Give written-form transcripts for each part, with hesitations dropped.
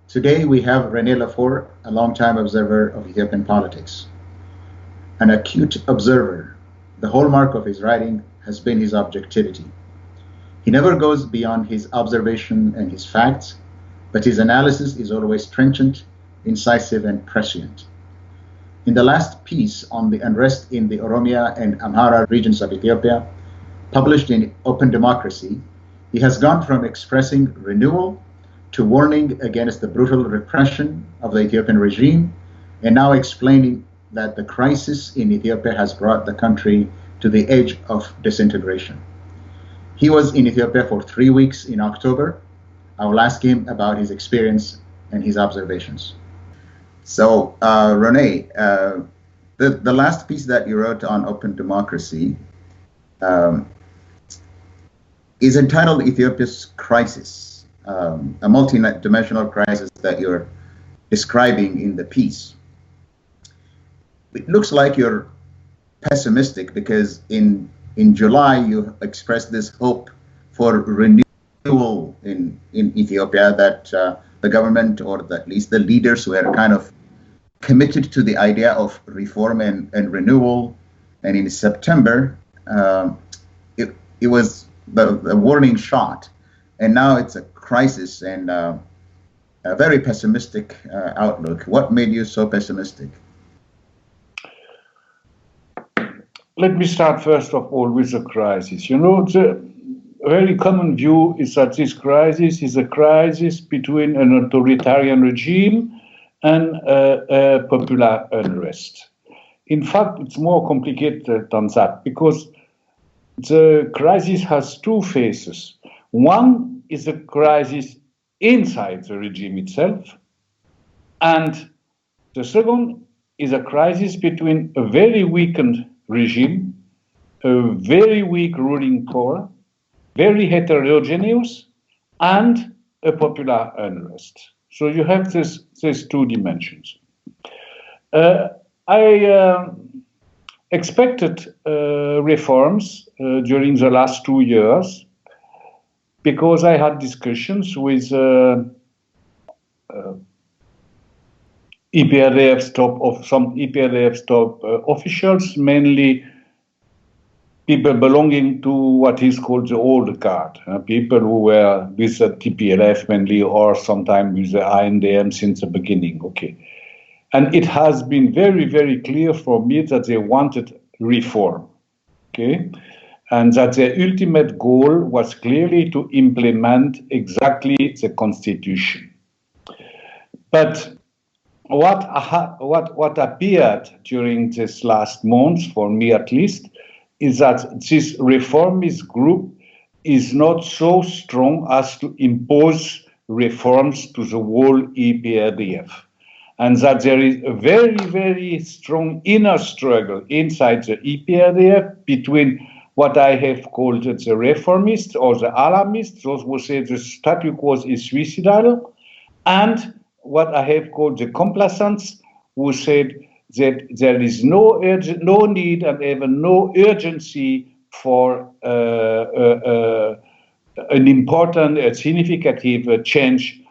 Today we have Rene Lefort, a longtime observer of Ethiopian politics. An acute observer, the hallmark of his writing has been his objectivity. He never goes beyond his observation and his facts, but his analysis is always trenchant, incisive, and prescient. In the last piece on the unrest in the Oromia and Amhara regions of Ethiopia, published in Open Democracy, he has gone from expressing renewal to warning against the brutal repression of the Ethiopian regime, and now explaining that the crisis in Ethiopia has brought the country to the edge of disintegration. He was in Ethiopia for 3 weeks in October. I will ask him about his experience and his observations. So, Rene, the last piece that you wrote on Open Democracy is entitled Ethiopia's Crisis. A multi-dimensional crisis that you're describing in the piece. It looks like you're pessimistic because in July you expressed this hope for renewal in Ethiopia, that the government, or at least the leaders, were kind of committed to the idea of reform and renewal. And in September, it was the warning shot. And now it's a crisis and a very pessimistic outlook. What made you so pessimistic? Let me start first of all with the crisis. You know, the very common view is that this crisis is a crisis between an authoritarian regime and a popular unrest. In fact, it's more complicated than that, because the crisis has two phases. One is a crisis inside the regime itself, and the second is a crisis between a very weakened regime, a very weak ruling power, very heterogeneous, and a popular unrest. So you have these two dimensions. I expected reforms during the last 2 years, because I had discussions with some EPRDF top officials, mainly people belonging to what is called the old guard, people who were with the TPLF mainly, or sometimes with the INDM since the beginning. Okay, and it has been very, very clear for me that they wanted reform. Okay. And that their ultimate goal was clearly to implement exactly the constitution. But what appeared during this last month, for me at least, is that this reformist group is not so strong as to impose reforms to the whole EPRDF. And that there is a very, very strong inner struggle inside the EPRDF between what I have called the reformists or the alarmists, those who say the status quo is suicidal, and what I have called the complacents, who said that there is no need and even no urgency for an important, significant change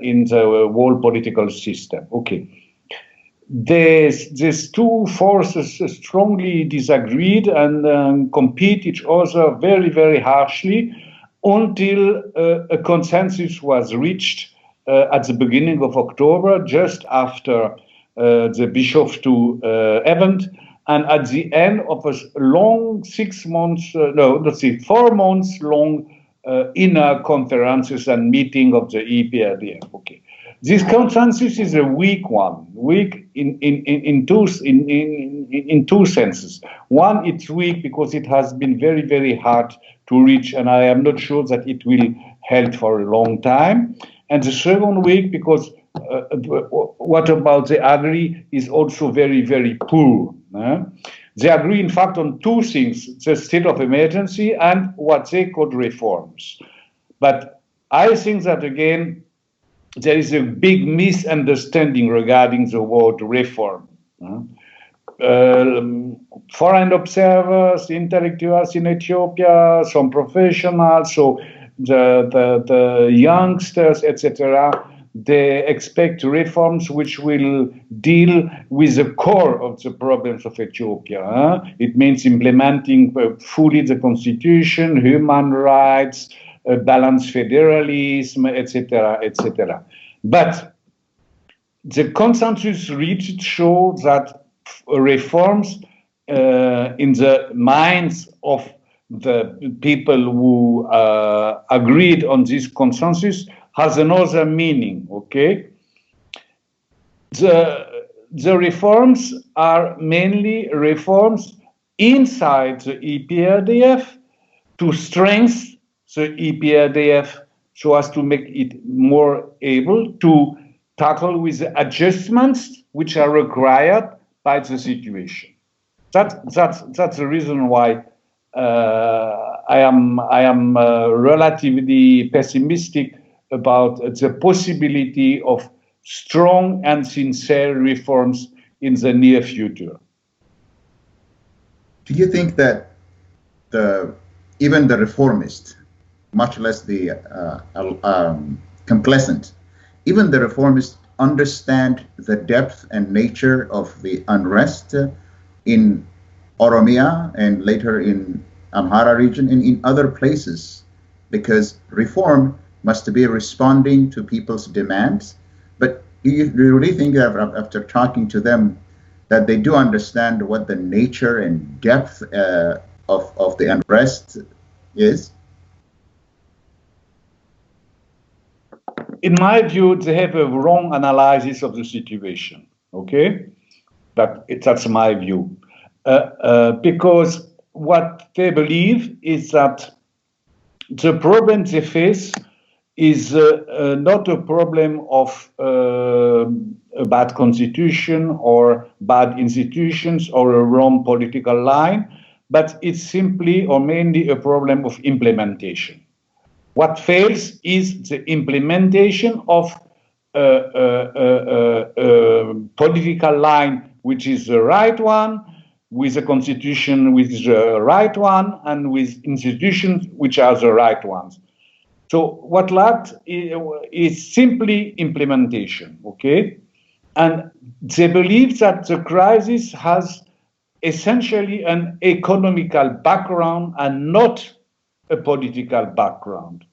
in the whole political system. Okay. These two forces strongly disagreed and compete each other very, very harshly until a consensus was reached at the beginning of October, just after the Bishop II event, and at the end of a long 4 months long inner conferences and meeting of the EPRDF. Okay. This consensus is a weak one, weak in two senses. One, it's weak because it has been very, very hard to reach, and I am not sure that it will hold for a long time. And the second weak because what about the agree is also very, very poor. They agree, in fact, on two things: the state of emergency and what they call reforms. But I think that, again, there is a big misunderstanding regarding the word reform. Foreign observers, intellectuals in Ethiopia, some professionals, so the youngsters, etc., they expect reforms which will deal with the core of the problems of Ethiopia. It means implementing fully the constitution, human rights, balanced federalism, etc., etc. But the consensus reached shows that reforms in the minds of the people who agreed on this consensus has another meaning, okay? The reforms are mainly reforms inside the EPRDF to strengthen the EPRDF so as to make it more able to tackle with the adjustments which are required by the situation. That's the reason why I am relatively pessimistic about the possibility of strong and sincere reforms in the near future. Do you think that even the reformist, much less the complacent, even the reformists understand the depth and nature of the unrest in Oromia and later in Amhara region and in other places? Because reform must be responding to people's demands. But do you really think, after talking to them, that they do understand what the nature and depth of the unrest is? In my view, they have a wrong analysis of the situation, okay? That's my view. Because what they believe is that the problem they face is not a problem of a bad constitution or bad institutions or a wrong political line, but it's simply or mainly a problem of implementation. What fails is the implementation of a political line which is the right one, with a constitution which is the right one, and with institutions which are the right ones. So what lacked is simply implementation, okay? And they believe that the crisis has essentially an economical background and not a political background.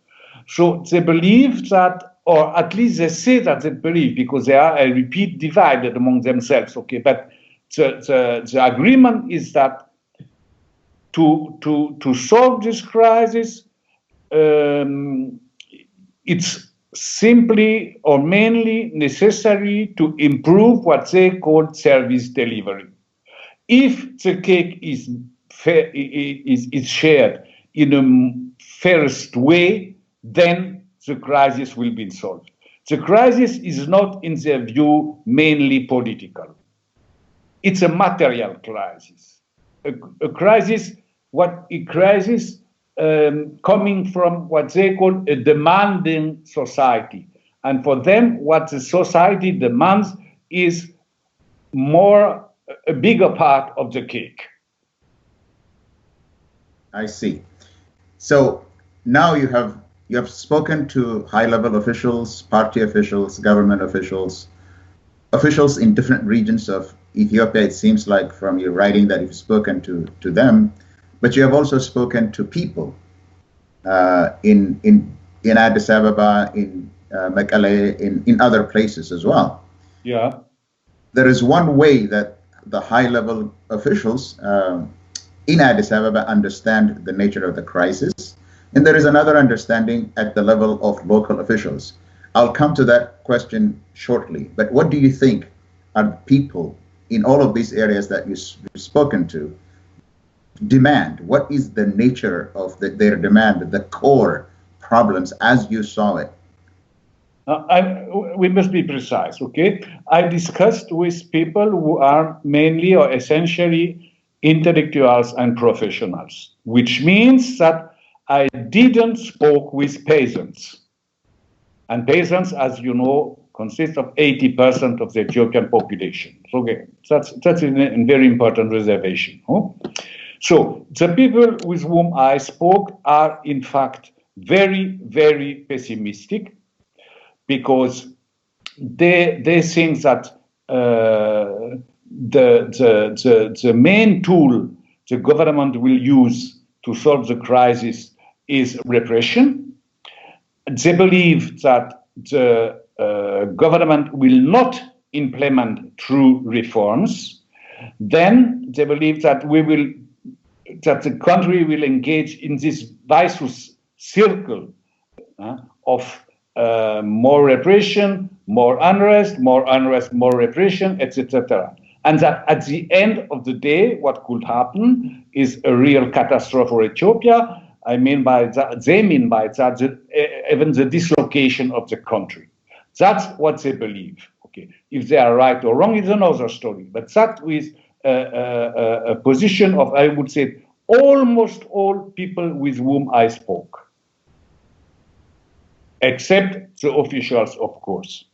So they believe that, or at least they say that they believe, because they are, I repeat, divided among themselves, okay? But the agreement is that to solve this crisis, it's simply or mainly necessary to improve what they call service delivery. If the cake is shared in a fairest way, then the crisis will be solved. The crisis is not, in their view, mainly political. It's a material crisis. A crisis coming from what they call a demanding society. And for them, what the society demands is a bigger part of the cake. I see. So now you have spoken to high-level officials, party officials, government officials in different regions of Ethiopia. It seems like from your writing that you've spoken to them, but you have also spoken to people in Addis Ababa, in Mekelle, in other places as well. Yeah. There is one way that the high-level officials in Addis Ababa understand the nature of the crisis, and there is another understanding at the level of local officials. I'll come to that question shortly, but what do you think are people in all of these areas that you've spoken to demand? What is the nature of their demand, the core problems as you saw it? We must be precise, okay? I discussed with people who are mainly or essentially intellectuals and professionals, which means that I didn't spoke with peasants. And peasants, as you know, consist of 80% of the Ethiopian population. So, okay, that's a very important reservation. Huh? So the people with whom I spoke are in fact very, very pessimistic, because they think that the main tool the government will use to solve the crisis is repression. They believe that the government will not implement true reforms. Then they believe that the country will engage in this vicious circle of more repression, more unrest, more repression, etc. And that at the end of the day, what could happen is a real catastrophe for Ethiopia. They mean by that even the dislocation of the country. That's what they believe. Okay, if they are right or wrong is another story. But that is a position of, I would say, almost all people with whom I spoke, except the officials, of course.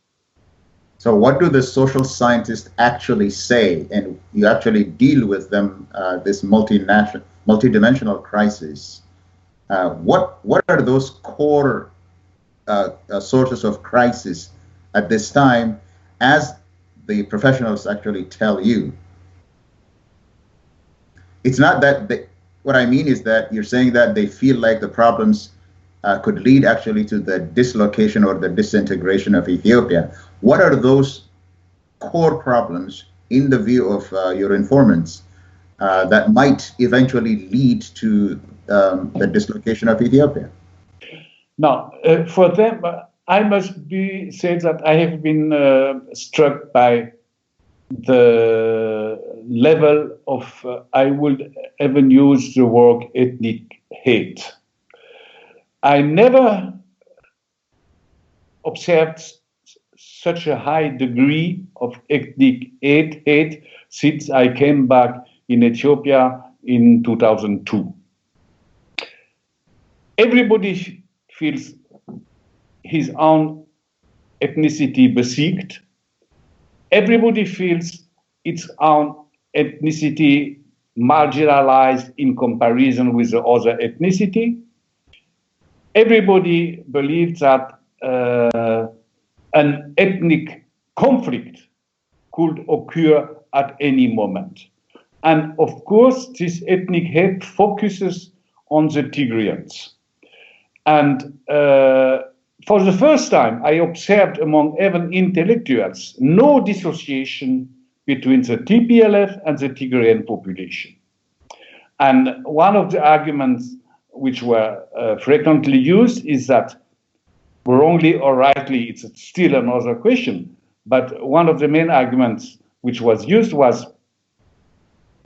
So what do the social scientists actually say? And you actually deal with them, this multidimensional crisis. What are those core sources of crisis at this time, as the professionals actually tell you? It's not that what I mean is that you're saying that they feel like the problems could lead actually to the dislocation or the disintegration of Ethiopia. What are those core problems in the view of your informants that might eventually lead to the dislocation of Ethiopia? Now, for them, I must say that I have been struck by the level of, I would even use the word ethnic hate. I never observed such a high degree of ethnic hate since I came back in Ethiopia in 2002. Everybody feels his own ethnicity besieged. Everybody feels its own ethnicity marginalized in comparison with the other ethnicity. Everybody believes that an ethnic conflict could occur at any moment. And of course, this ethnic hate focuses on the Tigrayans. And for the first time, I observed among even intellectuals no dissociation between the TPLF and the Tigrayan population. And one of the arguments which were frequently used is that, wrongly or rightly, it's still another question, but one of the main arguments which was used was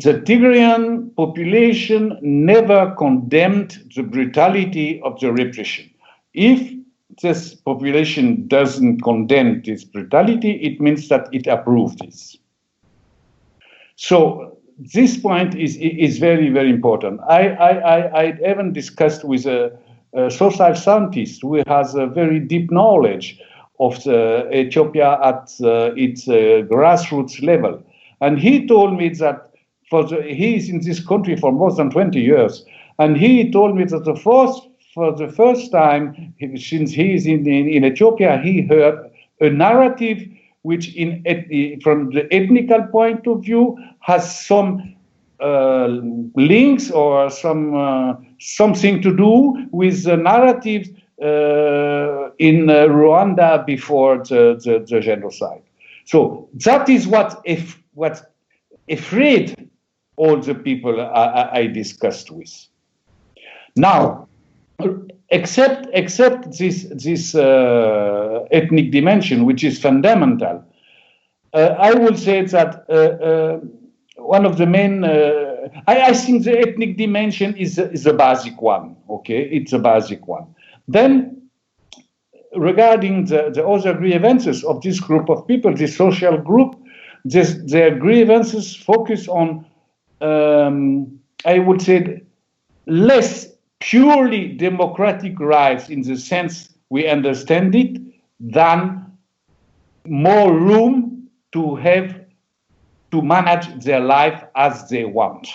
the Tigrayan population never condemned the brutality of the repression. If this population doesn't condemn this brutality, it means that it approved this. So this point is very, very important. I even discussed with a social scientist who has a very deep knowledge of Ethiopia at its grassroots level. And he told me that he is in this country for more than 20 years. And he told me that for the first time, since he is in Ethiopia, he heard a narrative which, from the ethnical point of view, has some links or something to do with the narrative in Rwanda before the genocide. So that is what afraid all the people I discussed with. Now, except this ethnic dimension, which is fundamental, I will say that one of the main, I think the ethnic dimension is a basic one, okay? It's a basic one. Then, regarding the other grievances of this group of people, this social group, their grievances focus on, I would say, less purely democratic rights in the sense we understand it, than more room to manage their life as they want.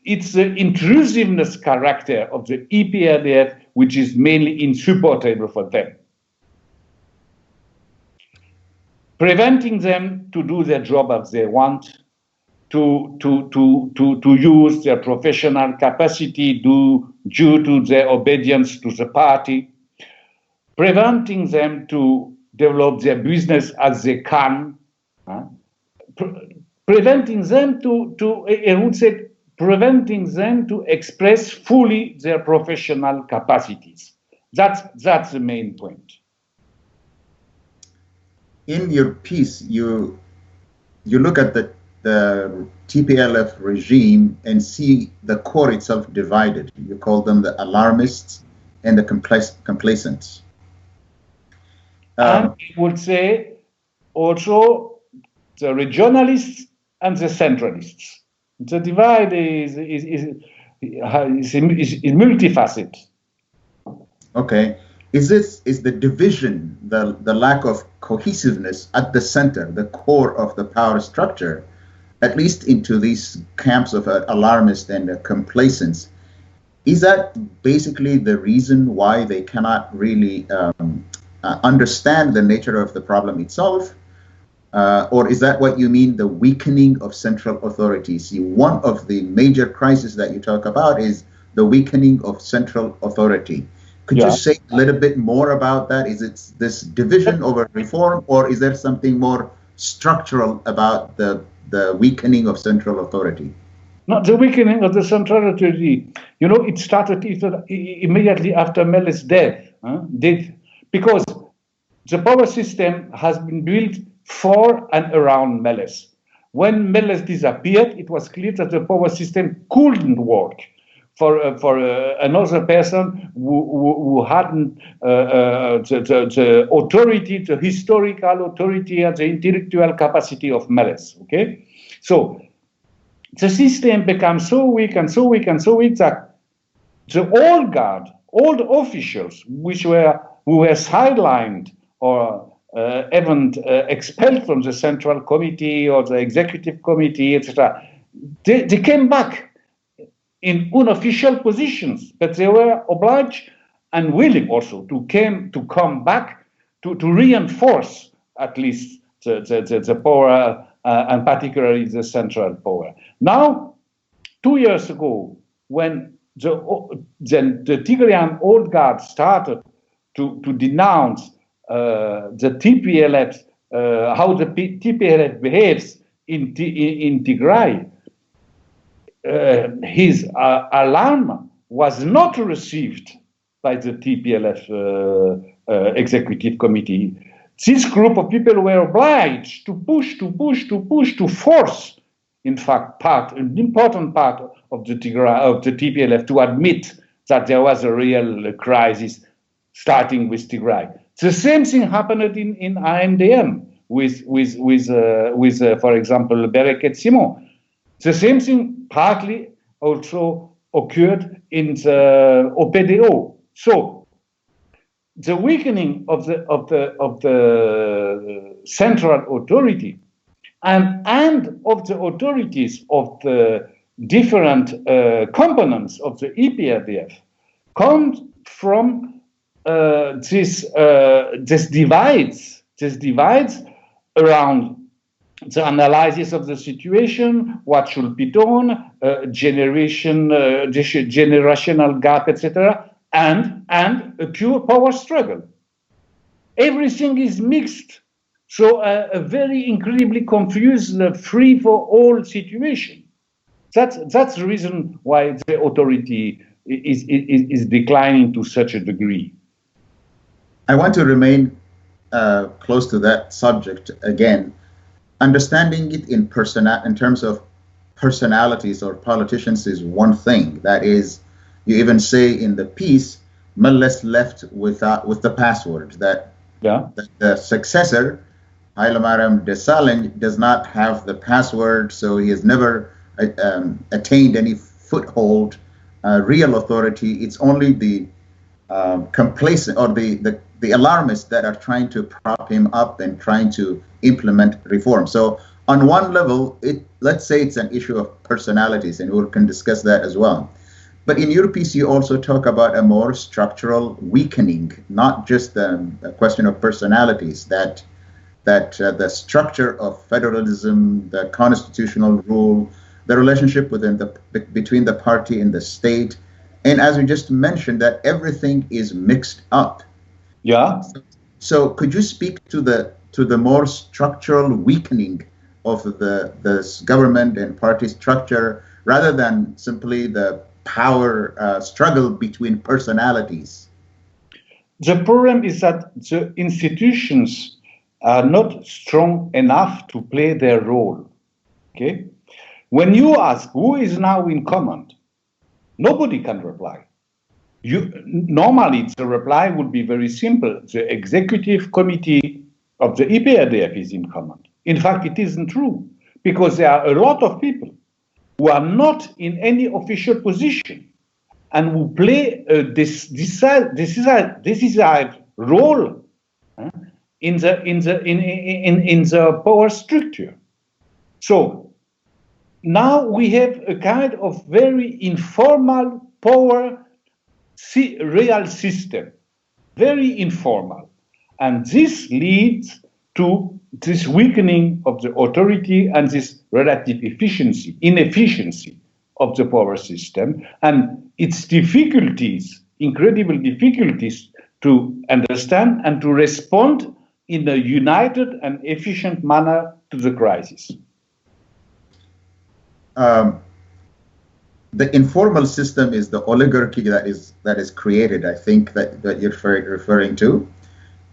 It's the intrusiveness character of the EPRDF which is mainly insupportable for them, preventing them to do their job as they want, to use their professional capacity due to their obedience to the party, preventing them to develop their business as they can, preventing them preventing them to express fully their professional capacities. That's the main point. In your piece, you look at the TPLF regime and see the core itself divided. You call them the alarmists and the complacents. And I would say also the regionalists and the centralists. The divide is multifaceted. Okay. Is the division, the lack of cohesiveness at the center, the core of the power structure, at least into these camps of alarmists and complacents, is that basically the reason why they cannot really understand the nature of the problem itself? Or is that what you mean, the weakening of central authority? See, one of the major crises that you talk about is the weakening of central authority. Could you say a little bit more about that? Is it this division over reform, or is there something more structural about the weakening of central authority? Not the weakening of the central authority. You know, it started immediately after Meles' death, because the power system has been built for and around Meles. When Meles disappeared, it was clear that the power system couldn't work for another person who hadn't the authority, the historical authority, and the intellectual capacity of Meles. Okay, so the system becomes so weak and so weak and so weak that the old guard, all the officials who were sidelined or even expelled from the central committee or the executive committee, etc., they came back in unofficial positions, but they were obliged and willing also to come back to reinforce at least the power and particularly the central power. Now, 2 years ago, when the Tigrayan old guard started to denounce the TPLF, how the TPLF behaves in Tigray, his alarm was not received by the TPLF executive committee. This group of people were obliged to push, to force, in fact, an important part of the TPLF to admit that there was a real crisis starting with Tigray. The same thing happened in AMDM with for example, Bereket Simon. The same thing partly also occurred in the OPDO. So the weakening of the central authority and of the authorities of the different components of the EPRDF comes from this divides around the analysis of the situation, what should be done, generational gap, etc., and a pure power struggle. Everything is mixed, so a very incredibly confused, free-for-all situation. That's the reason why the authority is declining to such a degree. I want to remain close to that subject again. Understanding it in terms of personalities or politicians is one thing. That is, you even say in the piece, Meles left with the password, that the successor, Hailemariam Desalegn, does not have the password, so he has never attained any foothold, real authority. It's only the complacent, or the alarmists that are trying to prop him up and trying to implement reform. So on one level, let's say it's an issue of personalities, and we can discuss that as well. But in your piece, you also talk about a more structural weakening, not just a question of personalities, that the structure of federalism, the constitutional rule, the relationship between the party and the state, and as we just mentioned, that everything is mixed up. Yeah. So could you speak to the more structural weakening of the government and party structure, rather than simply the power struggle between personalities? The problem is that the institutions are not strong enough to play their role. Okay? When you ask who is now in command, nobody can reply. Normally, the reply would be very simple. The executive committee of the EPRDF is in command. In fact, it isn't true, because there are a lot of people who are not in any official position and who play this decisive role in the power structure. So now we have a kind of very informal power real system, very informal, and this leads to this weakening of the authority and this relative inefficiency of the power system, and its difficulties, incredible difficulties to understand and to respond in a united and efficient manner to the crisis. The informal system is the oligarchy that is created, I think, that you're referring to.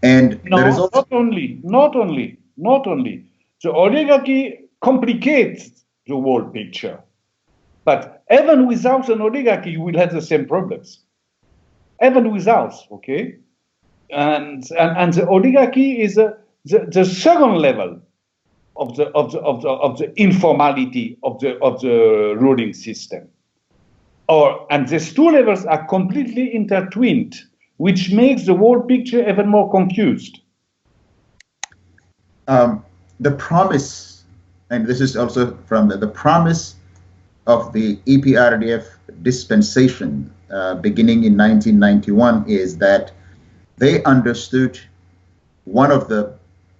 And no, there is also not only. The oligarchy complicates the whole picture. But even without an oligarchy, you will have the same problems. Even without, okay? And the oligarchy is the second level of the informality of the ruling system. And these two levels are completely intertwined, which makes the whole picture even more confused. The promise, and this is also from the promise of the EPRDF dispensation beginning in 1991, is that they understood one of the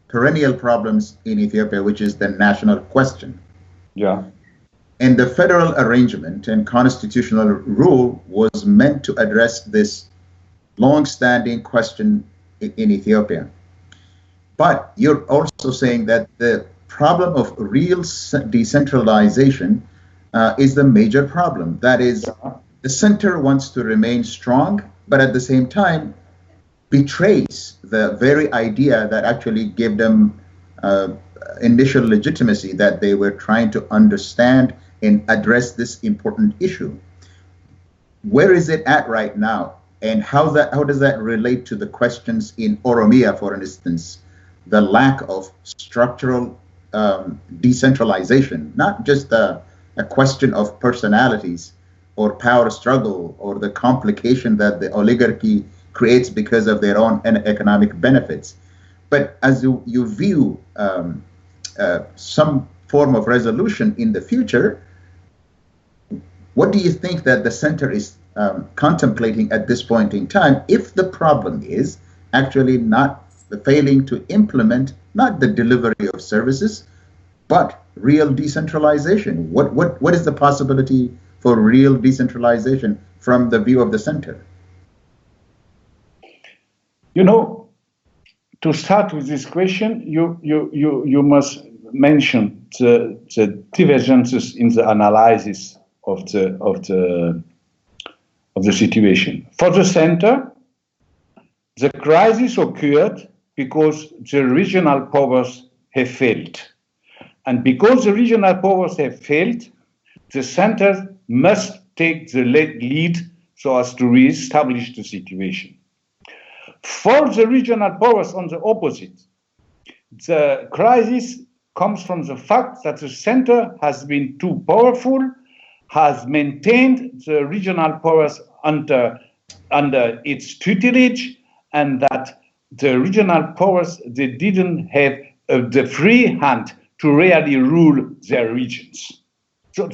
perennial problems in Ethiopia, which is the national question. Yeah. And the federal arrangement and constitutional rule was meant to address this long-standing question in Ethiopia. But you're also saying that the problem of real decentralization is the major problem. That is, the center wants to remain strong, but at the same time betrays the very idea that actually gave them initial legitimacy, that they were trying to understand and address this important issue. Where is it at right now? And how does that relate to the questions in Oromia, for instance, the lack of structural decentralization, not just a question of personalities or power struggle or the complication that the oligarchy creates because of their own economic benefits, but as you view some form of resolution in the future, what do you think that the center is contemplating at this point in time, if the problem is actually not the failing to implement not the delivery of services, but real decentralization? What is the possibility for real decentralization from the view of the center? You know, to start with this question, you must mention the divergences in the analysis of the situation. For the center, the crisis occurred because the regional powers have failed. And because the regional powers have failed, the center must take the lead so as to re-establish the situation. For the regional powers on the opposite, the crisis comes from the fact that the center has been too powerful, has maintained the regional powers under under its tutelage, and that the regional powers, they didn't have the free hand to really rule their regions. So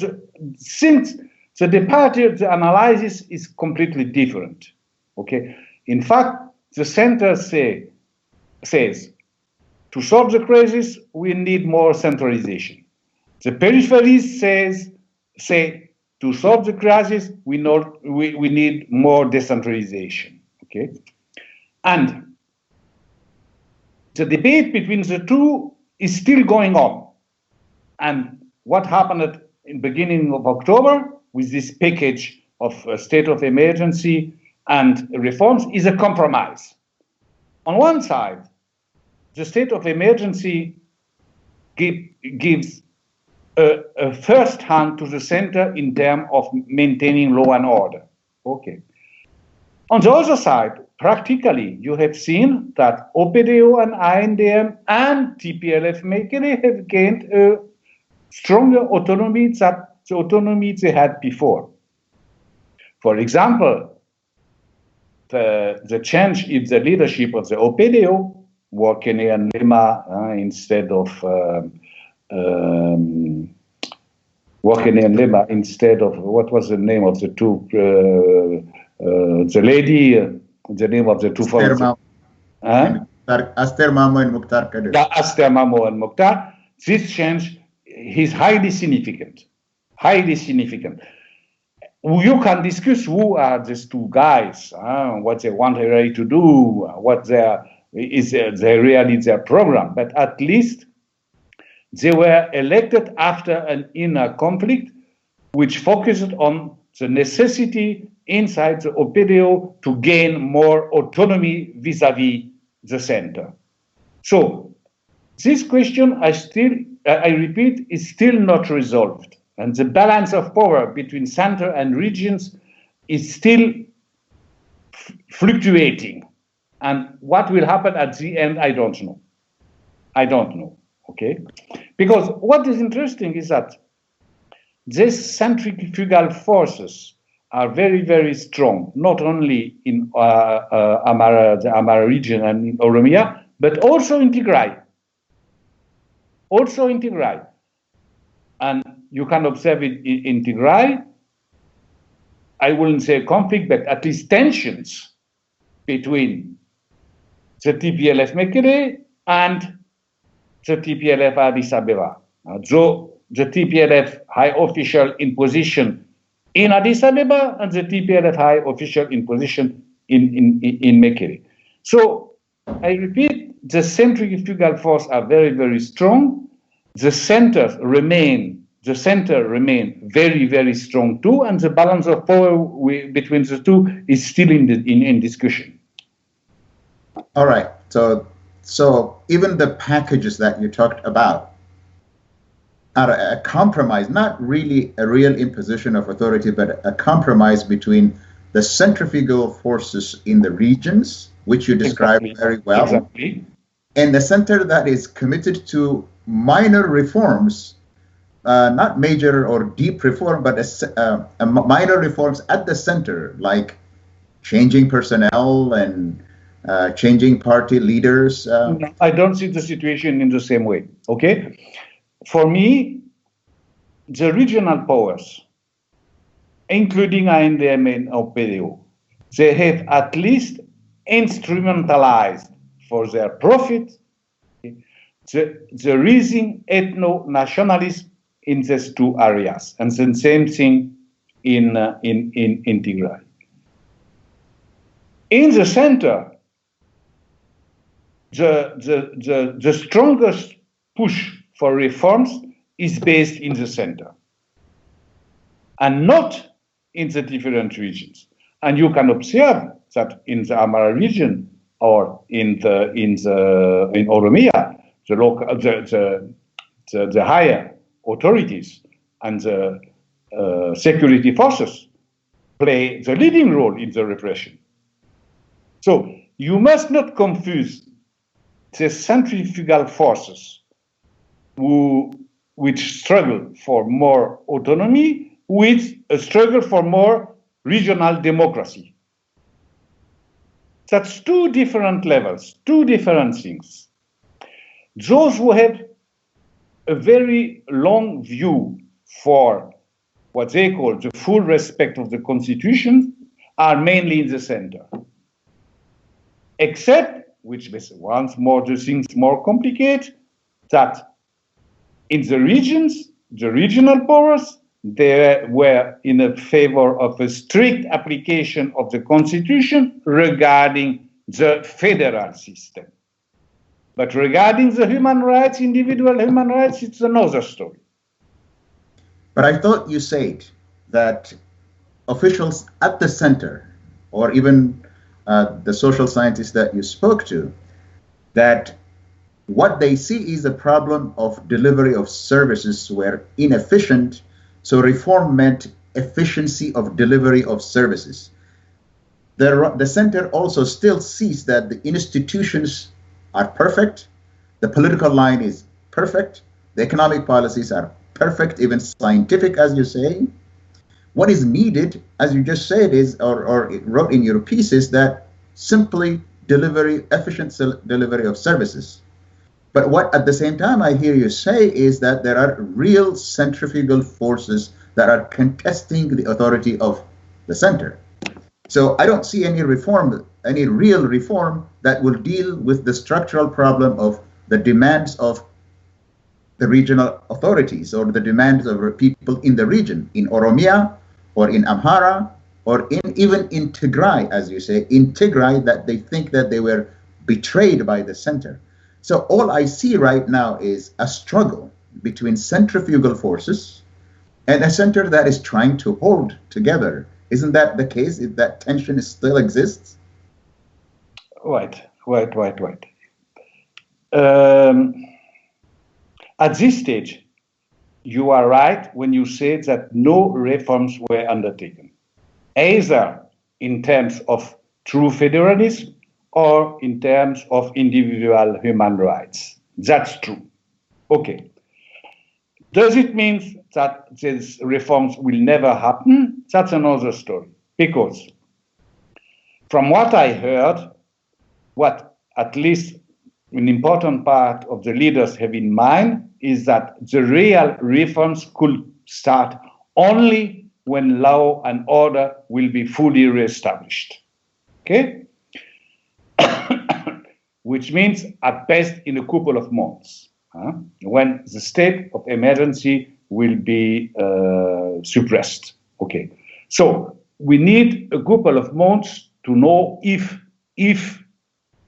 since the departure, the analysis is completely different. Okay, in fact, the center says to solve the crisis we need more centralization. The peripheries say to solve the crisis we need more decentralization. Okay, and the debate between the two is still going on. And what happened in the beginning of October with this package of state of emergency and reforms is a compromise. On one side, the state of emergency gives a first hand to the center in terms of maintaining law and order. Okay. On the other side, practically, you have seen that OPDO and INDM and TPLF Mekele have gained a stronger autonomy than the autonomy they had before. For example, the change in the leadership of the OPDO, Rene and Lema instead of what was the name of the two? The lady, the name of the two foreigners. Aster Mamo and Mukhtar Kadir. Aster Mamo and Mukhtar. This change is highly significant. Highly significant. You can discuss who are these two guys, what they want really to do, what is really their program. But at least they were elected after an inner conflict, which focused on the necessity inside the OPDO to gain more autonomy vis-à-vis the center. So this question, I repeat, is still not resolved. And the balance of power between center and regions is still fluctuating. And what will happen at the end, I don't know. I don't know, okay? Because what is interesting is that these centrifugal forces are very, very strong, not only in the Amhara region and in Oromia, but also in Tigray. Also in Tigray. And you can observe it in Tigray. I wouldn't say conflict, but at least tensions between the TPLF Mekele and the TPLF Addis Ababa. So the TPLF high official in position in Addis Ababa and the TPLF high official in position in Mekele. So I repeat, the centrifugal force are very, very strong. The center remain very, very strong too, and the balance of power between the two is still in discussion. All right. So even the packages that you talked about are a compromise, not really a real imposition of authority, but a compromise between the centrifugal forces in the regions, which you described very well, and the center that is committed to minor reforms, not major or deep reform, but minor reforms at the center, like changing personnel and changing party leaders. I don't see the situation in the same way, okay? For me, the regional powers, including INDM and OPDO, they have at least instrumentalized for their profit the rising ethno-nationalism in these two areas, and the same thing in Tigray. In the center, the strongest push for reforms is based in the center, and not in the different regions. And you can observe that in the Amhara region or in Oromia, the higher authorities and the security forces play the leading role in the repression. So you must not confuse the centrifugal forces which struggle for more autonomy with a struggle for more regional democracy. That's two different levels, two different things. Those who have a very long view for what they call the full respect of the Constitution are mainly in the center. Except, which makes once more the things more complicated, that in the regions, the regional powers, they were in a favor of a strict application of the Constitution regarding the federal system. But regarding the human rights, individual human rights, it's another story. But I thought you said that officials at the center, or even the social scientists that you spoke to, that what they see is a problem of delivery of services were inefficient. So reform meant efficiency of delivery of services. The center also still sees that the institutions are perfect, the political line is perfect, the economic policies are perfect, even scientific, as you say. What is needed, as you just said, is, or it wrote in your pieces, that simply efficient delivery of services. But what at the same time I hear you say is that there are real centrifugal forces that are contesting the authority of the center. So I don't see any reform, any real reform that will deal with the structural problem of the demands of the regional authorities or the demands of people in the region, in Oromia or in Amhara or even in Tigray, as you say, in Tigray, that they think that they were betrayed by the center. So all I see right now is a struggle between centrifugal forces and a center that is trying to hold together. Isn't that the case? If that tension still exists? Right. At this stage, you are right when you say that no reforms were undertaken, either in terms of true federalism or in terms of individual human rights. That's true. Okay. Does it mean that these reforms will never happen? That's another story. Because from what I heard, what at least an important part of the leaders have in mind is that the real reforms could start only when law and order will be fully reestablished. Okay? Which means at best in a couple of months, when the state of emergency will be suppressed. Okay, so we need a couple of months to know if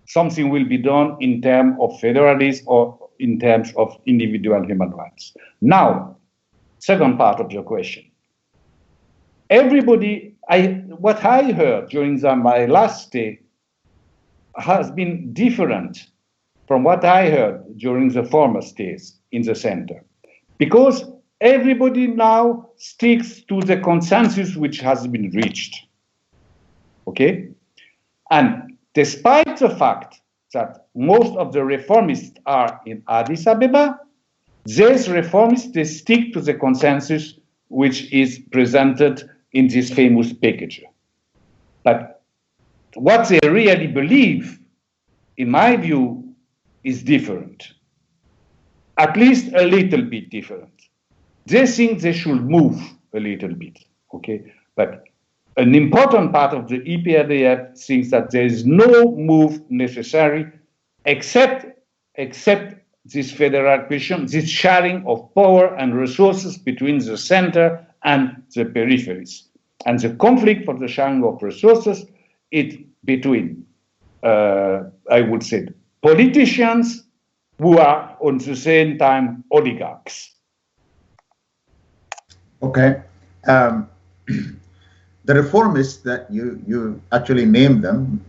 something will be done in terms of federalism or in terms of individual human rights. Now, second part of your question. What I heard during my last stay has been different from what I heard during the former stays in the center, because everybody now sticks to the consensus which has been reached. Okay? And despite the fact that most of the reformists are in Addis Ababa, these reformists, they stick to the consensus which is presented in this famous package. But what they really believe, in my view, is different. At least a little bit different. They think they should move a little bit, okay? But an important part of the EPRDF thinks that there is no move necessary except this federal question, this sharing of power and resources between the center and the peripheries. And the conflict for the sharing of resources is between, I would say, politicians who are at the same time oligarchs. Okay. The reformists that you actually named them,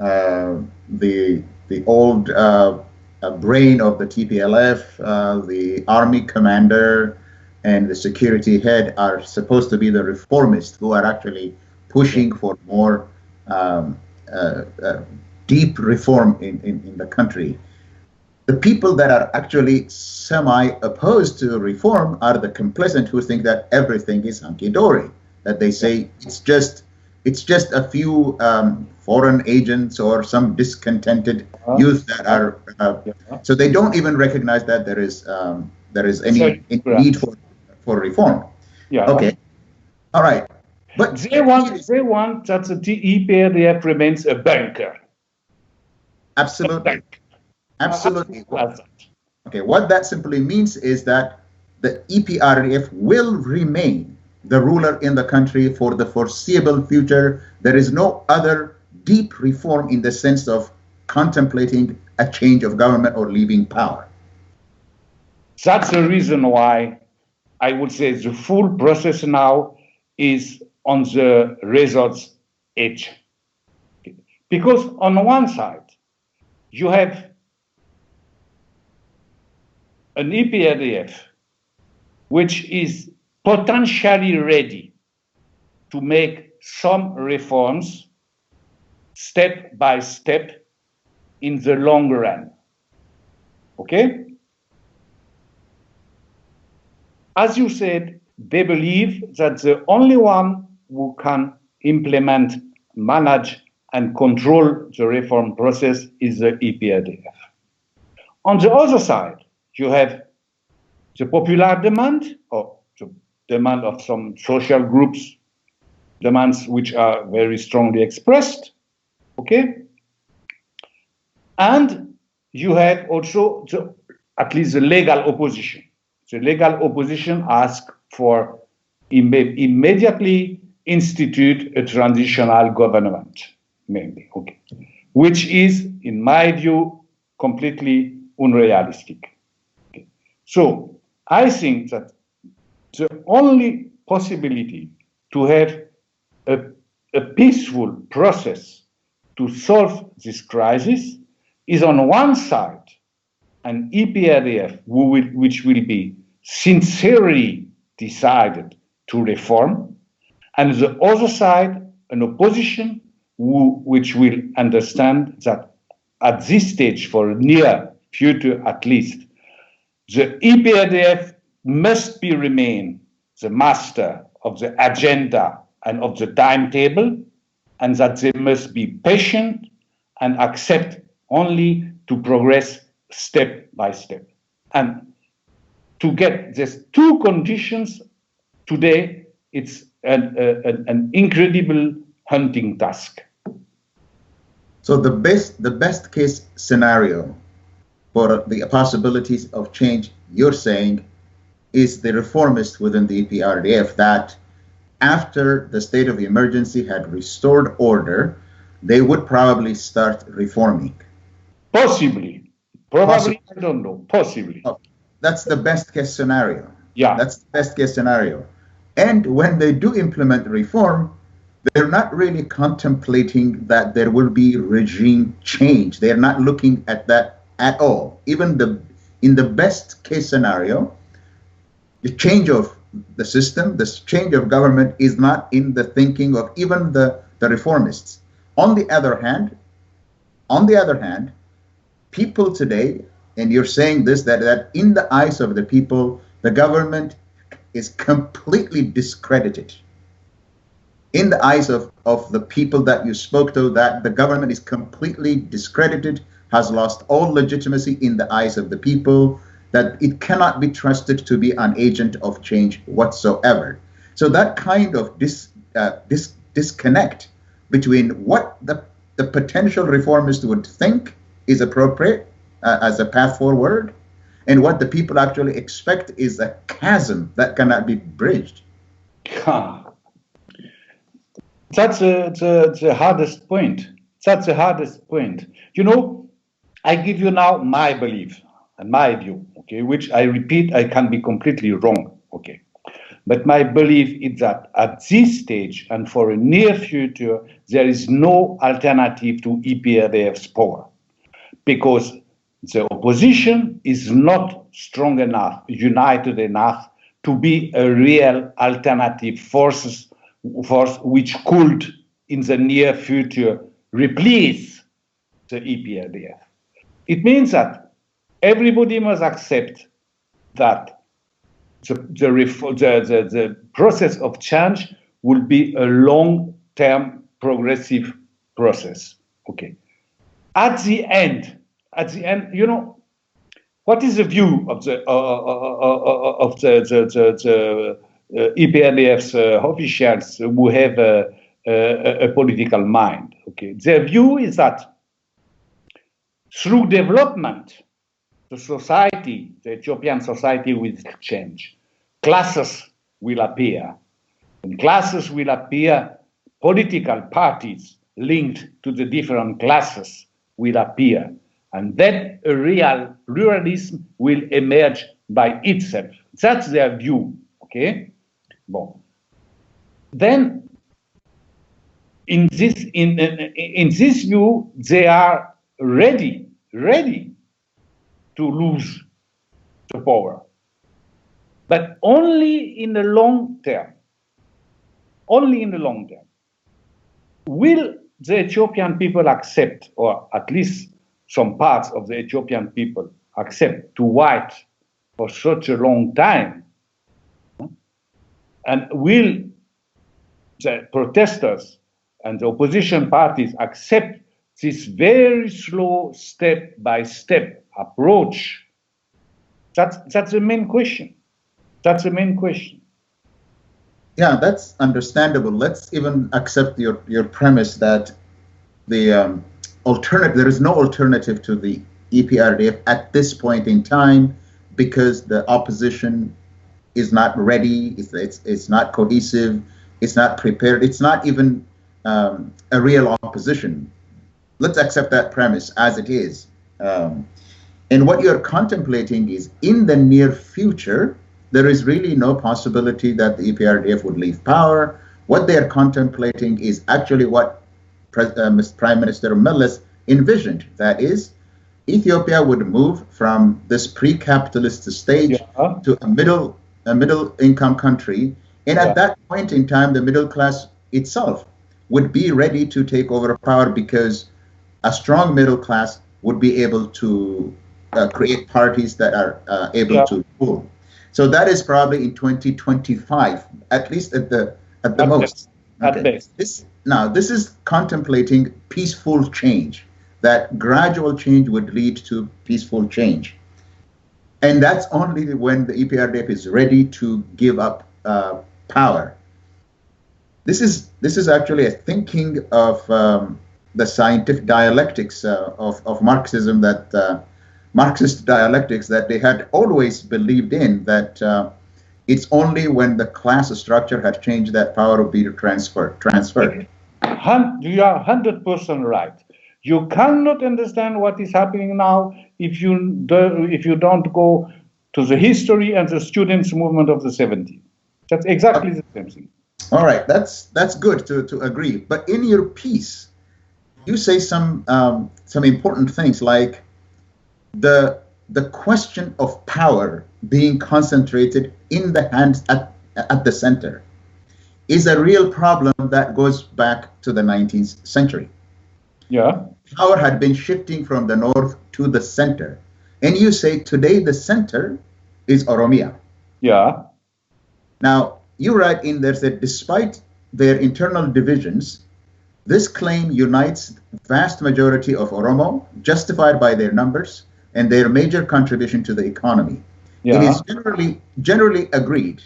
the old brain of the TPLF, the army commander, and the security head are supposed to be the reformists who are actually pushing for more deep reform in the country. The people that are actually semi-opposed to reform are the complacent who think that everything is hunky-dory, that they say it's just a few foreign agents or some discontented youth that are, so they don't even recognize that there is any need for reform. Yeah. Okay. All right. But they want that the EPRDF remains a bunker. Absolutely. Absolutely. Okay, what that simply means is that the EPRDF will remain the ruler in the country for the foreseeable future. There is no other deep reform in the sense of contemplating a change of government or leaving power. That's the reason why I would say the full process now is on the results edge. Because on one side, you have an EPRDF which is potentially ready to make some reforms step by step in the long run. Okay? As you said, they believe that the only one who can implement, manage, and control the reform process is the EPRDF. On the other side, you have the popular demand, or the demand of some social groups, demands which are very strongly expressed, okay? And you have also at least the legal opposition. The legal opposition asks for immediately institute a transitional government, maybe, okay, which is, in my view, completely unrealistic. Okay. So I think that the only possibility to have a peaceful process to solve this crisis is, on one side, an EPRDF which will be sincerely decided to reform, and the other side, an opposition which will understand that at this stage, for near future at least, the EPRDF must remain the master of the agenda and of the timetable, and that they must be patient and accept only to progress step by step. And to get these two conditions today, it's an incredible hunting task. So the best case scenario for the possibilities of change, you're saying, is the reformists within the EPRDF that after the state of emergency had restored order, they would probably start reforming. Possibly. Probably, I don't know. Possibly. Oh, that's the best case scenario. Yeah. That's the best case scenario. And when they do implement reform, they're not really contemplating that there will be regime change. They're not looking at that at all. Even in the best case scenario, the change of the system, the change of government is not in the thinking of even the reformists. On the other hand, people today, and you're saying this, that in the eyes of the people, the government is completely discredited. In the eyes of the people that you spoke to, that the government is completely discredited, has lost all legitimacy in the eyes of the people, that it cannot be trusted to be an agent of change whatsoever. So that kind of disconnect between what the potential reformist would think is appropriate as a path forward and what the people actually expect is a chasm that cannot be bridged. That's the hardest point. That's the hardest point. You know, I give you now my belief and my view, okay, which I repeat, I can be completely wrong, okay. But my belief is that at this stage and for a near future, there is no alternative to EPRDF's power, because the opposition is not strong enough, united enough to be a real alternative force which could, in the near future, replace the EPRDF. It means that everybody must accept that the process of change will be a long-term progressive process. Okay. At the end, you know, what is the view of the EPLF's officials who have a political mind? Okay, their view is that through development, the society, the Ethiopian society will change. Classes will appear. And classes will appear, political parties linked to the different classes will appear. And then a real pluralism will emerge by itself. That's their view, okay? Bon. Then, in this view, they are ready to lose the power, but only in the long term. Only in the long term. Will the Ethiopian people accept, or at least some parts of the Ethiopian people accept, to wait for such a long time? And will the protesters and the opposition parties accept this very slow step-by-step approach? That's the main question. That's the main question. Yeah, that's understandable. Let's even accept your premise that the there is no alternative to the EPRDF at this point in time because the opposition is not ready, it's not cohesive, it's not prepared, it's not even a real opposition. Let's accept that premise as it is. And what you're contemplating is in the near future, there is really no possibility that the EPRDF would leave power. What they're contemplating is actually what Prime Minister Meles envisioned. That is, Ethiopia would move from this pre-capitalist stage to a middle-income country. And at that point in time, the middle class itself would be ready to take over power because a strong middle class would be able to create parties that are able to rule. So that is probably in 2025, at least at the most. At best. This is contemplating peaceful change. That gradual change would lead to peaceful change, and that's only when the EPRDF is ready to give up power. This is actually a thinking of the scientific dialectics of Marxism, that Marxist dialectics that they had always believed in, that it's only when the class structure had changed that power will be transferred. You are 100% right. You cannot understand what is happening now if you don't go to the history and the students' movement of the 70s. That's exactly the same thing. All right, that's good to agree. But in your piece, you say some important things like the question of power being concentrated in the hands at the center is a real problem that goes back to the 19th century. Yeah. Power had been shifting from the north to the center. And you say today the center is Oromia. Yeah. Now, you write in there that despite their internal divisions, this claim unites vast majority of Oromo, justified by their numbers and their major contribution to the economy. Yeah. It is generally agreed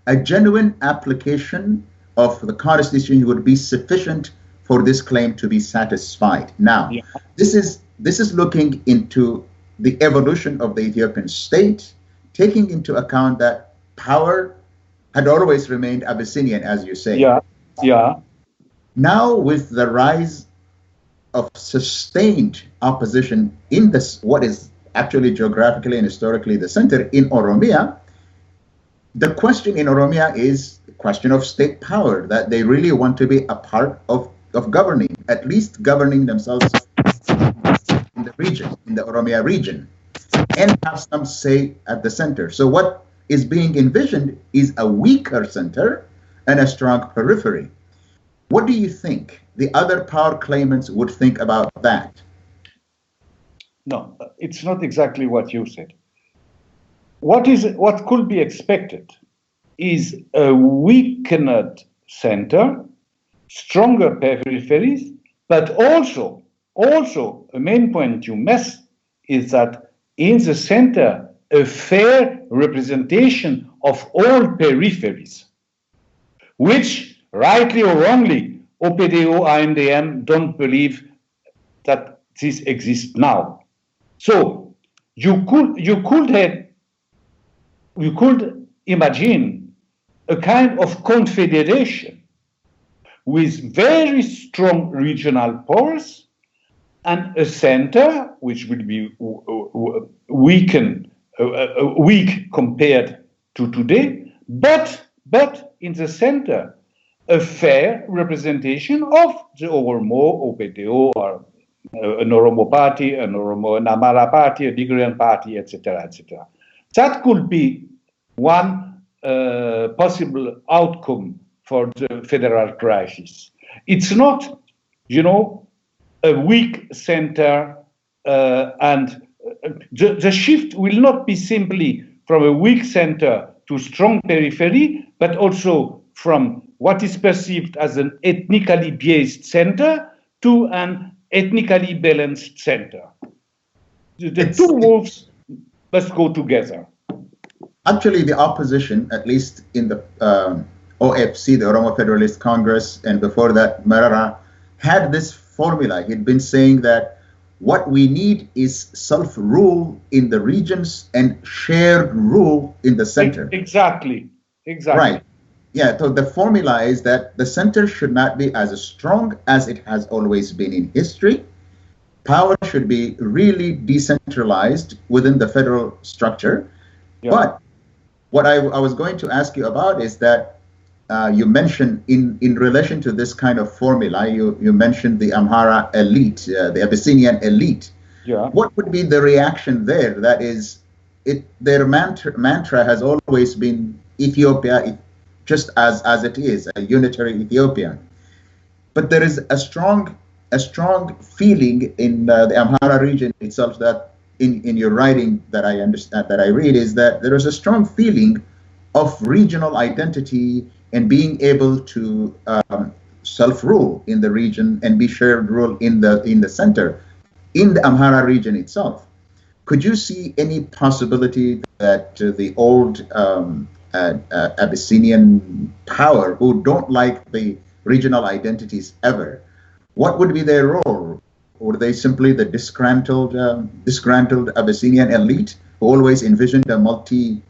a genuine application of the Constitution would be sufficient for this claim to be satisfied. Now, this is looking into the evolution of the Ethiopian state, taking into account that power had always remained Abyssinian, as you say. Yeah, yeah. Now, with the rise of sustained opposition in this, what is actually geographically and historically the center in Oromia, the question in Oromia is the question of state power, that they really want to be a part of governing, at least governing themselves in the region, in the Oromia region, and have some say at the center. So what is being envisioned is a weaker center and a strong periphery. What do you think the other power claimants would think about that? No, it's not exactly what you said. What could be expected is a weakened center, stronger peripheries, But also a main point you miss is that in the center, a fair representation of all peripheries, which, rightly or wrongly, OPDO, AMDM don't believe that this exists now. So you could imagine a kind of confederation with very strong regional powers and a center which will be weak compared to today, but in the center, a fair representation of the Oromo, OPDO, or an Oromo party, an Amhara party, a Nigerian party, etc., etc. That could be one possible outcome for the federal crisis. It's not, a weak center, and the shift will not be simply from a weak center to strong periphery, but also from what is perceived as an ethnically based center to an ethnically balanced center. The two moves must go together. Actually, the opposition, at least in the OFC, the Oromo Federalist Congress, and before that, Marara, had this formula. He'd been saying that what we need is self-rule in the regions and shared rule in the center. Exactly. Right. Yeah, so the formula is that the center should not be as strong as it has always been in history. Power should be really decentralized within the federal structure. Yeah. But what I was going to ask you about is that you mentioned in relation to this kind of formula, you mentioned the Amhara elite, the Abyssinian elite. Yeah. What would be the reaction there? That is, their mantra has always been Ethiopia, just as it is, a unitary Ethiopia. But there is a strong feeling in the Amhara region itself that in your writing that I understand, that I read, is that there is a strong feeling of regional identity and being able to self-rule in the region and be shared rule in the center, in the Amhara region itself. Could you see any possibility that the old Abyssinian power, who don't like the regional identities ever, what would be their role? Were they simply the disgruntled Abyssinian elite who always envisioned a multinational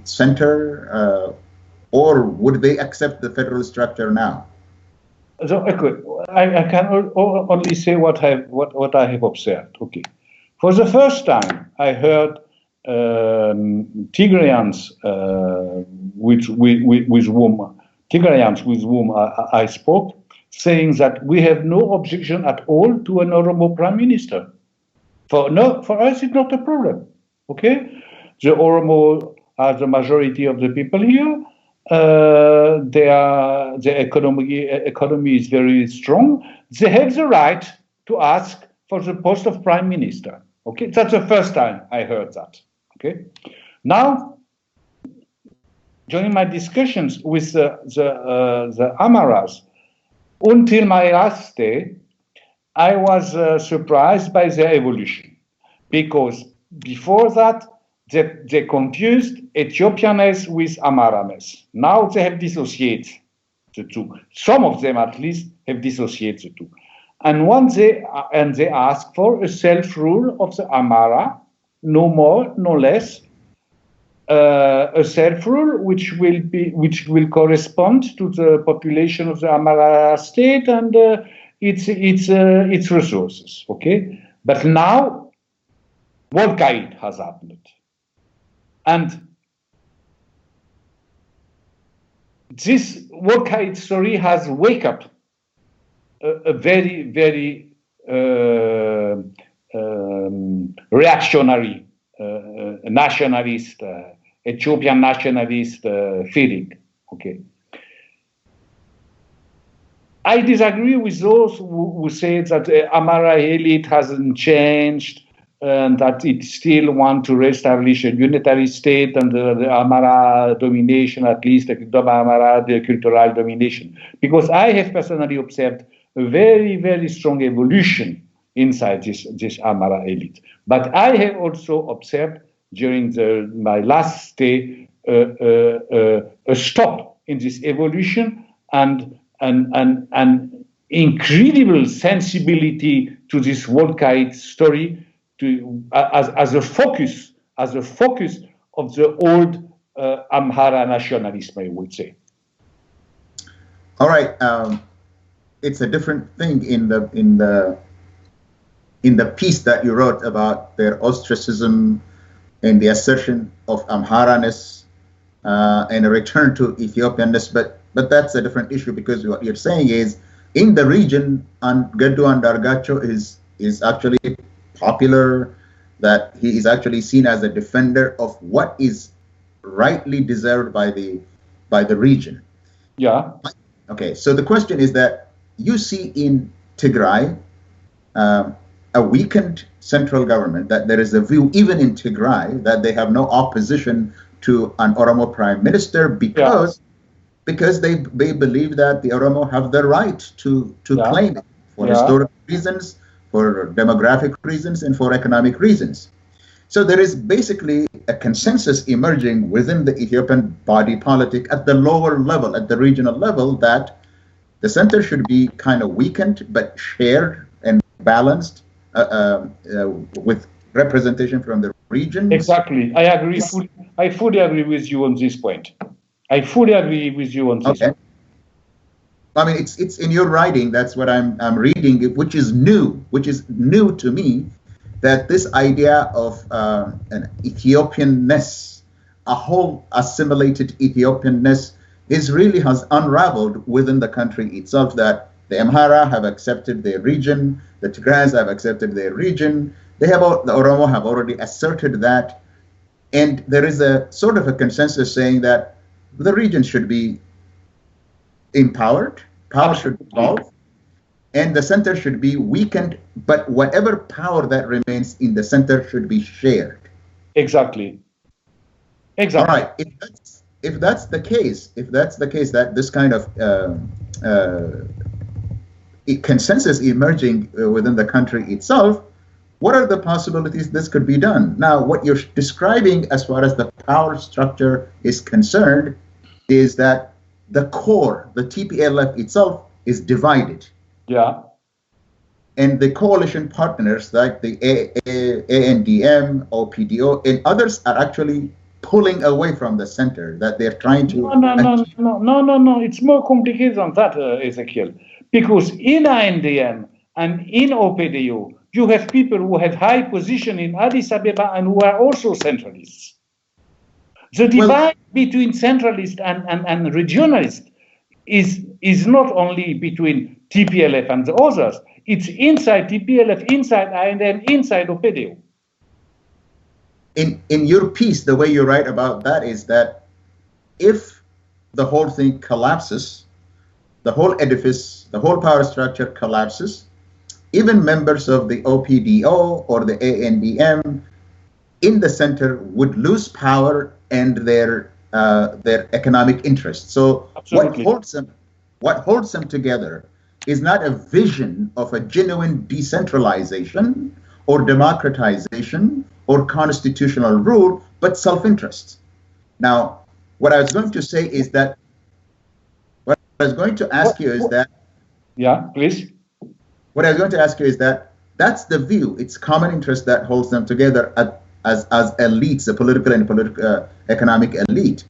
center, or would they accept the federal structure now? So I can only say what I have observed. Okay, for the first time, I heard Tigrayans with whom I spoke, saying that we have no objection at all to an Oromo prime minister. For us, it's not a problem. Okay, the Oromo are the majority of the people here. Their economy is very strong. They have the right to ask for the post of prime minister. Okay, that's the first time I heard that. Okay, now during my discussions with the Amharas, until my last day, I was surprised by their evolution, because before that they confused Ethiopianness with Amharaness. Now they have dissociated the two. Some of them, at least, have dissociated the two. And they ask for a self-rule of the Amhara, no more, no less, a self-rule which will correspond to the population of the Amhara state and its resources. Okay, but now Volcaid has happened, and this Volcaid story has wake up a very, very reactionary nationalist, Ethiopian nationalist feeling. Okay, I disagree with those who say that the Amhara elite hasn't changed. and that it still want to reestablish a unitary state under the Amhara domination, at least the Amhara, the cultural domination. Because I have personally observed a very, very strong evolution inside this Amhara elite. But I have also observed during my last stay a stop in this evolution and incredible sensibility to this Volcaite story as a focus of the old Amhara nationalism, I would say. All right, it's a different thing in the piece that you wrote about their ostracism and the assertion of Amharaness and a return to Ethiopianness, but that's a different issue, because what you're saying is in the region, Geddu Andargacho is actually popular, that he is actually seen as a defender of what is rightly deserved by the region. Yeah. Okay, so the question is that you see in Tigray a weakened central government, that there is a view even in Tigray that they have no opposition to an Oromo prime minister because they believe that the Oromo have the right to claim it for historical reasons, for demographic reasons, and for economic reasons. So there is basically a consensus emerging within the Ethiopian body politic at the lower level, at the regional level, that the center should be kind of weakened but shared and balanced with representation from the region. Exactly, I agree. I fully agree with you on this point. I fully agree with you on this. Okay. I mean, it's in your writing. That's what I'm reading, which is new to me, that this idea of an Ethiopianness, a whole assimilated Ethiopianness, has unraveled within the country itself. That the Amhara have accepted their region, the Tigrayans have accepted their region. The Oromo have already asserted that, and there is a sort of a consensus saying that the region should be empowered, power should evolve, and the center should be weakened, but whatever power that remains in the center should be shared. Exactly. All right. If that's the case, that this kind of consensus emerging within the country itself, what are the possibilities this could be done? Now, what you're describing as far as the power structure is concerned is that the core, the TPLF itself, is divided. Yeah. And the coalition partners like the ANDM, OPDO, and others are actually pulling away from the center, that they're trying to... No. It's more complicated than that, Ezekeil. Because in ANDM and in OPDO, you have people who have high position in Addis Ababa and who are also centralists. The divide between centralist and regionalist is not only between TPLF and the others, it's inside TPLF, inside ANDM, inside OPDO. In your piece, the way you write about that is that if the whole thing collapses, the whole edifice, the whole power structure collapses, even members of the OPDO or the ANDM in the center would lose power and their economic interests. So what holds them together is not a vision of a genuine decentralization or democratization or constitutional rule, but self-interest. Now, what I was going to say is that, what I was going to ask you is that... Yeah, please. What I was going to ask you is that that's the view. It's common interest that holds them together as elites, the political and economic elite.